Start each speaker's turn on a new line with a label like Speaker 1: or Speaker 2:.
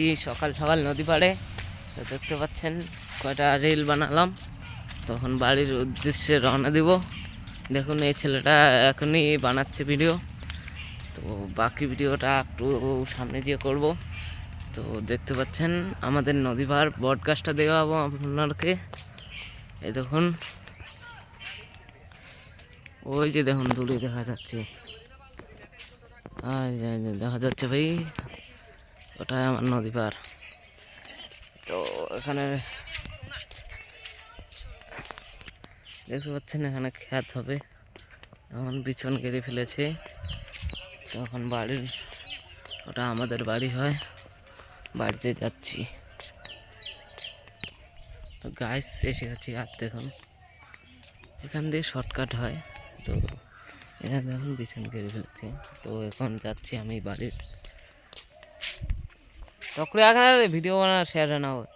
Speaker 1: এই সকাল সকাল নদী পাড়ে তো দেখতে পাচ্ছেন কয়টা রিল বানালাম, তখন বাড়ির উদ্দেশ্যে রওনা দিব। দেখুন এই ছেলেটা এখনই বানাচ্ছে ভিডিও, তো বাকি ভিডিওটা একটু সামনে গিয়ে করব। তো দেখতে পাচ্ছেন আমাদের নদী পাড় ব্রডকাস্টটা দেখাবো আপনাকে। এই দেখুন, ওই যে দেখুন দূরে দেখা যাচ্ছে, দেখা যাচ্ছে ভাই, ওটাই আমার নদী পাড়। তো এখানে দেখতে পাচ্ছেন এখানে ক্ষেত হবে, এখন বিছন কেটে ফেলেছে। তখন বাড়ির, ওটা আমাদের বাড়ি হয়, বাড়িতে যাচ্ছি। তো গাইস এসে গেছি, আর দেখুন এখান দিয়ে শর্টকাট হয়। তো এখানে দেখুন বিছন কেটে ফেলেছে, তো এখন যাচ্ছি আমি বাড়ির। তখন এখানে ভিডিও বানা শেয়ার না হয়।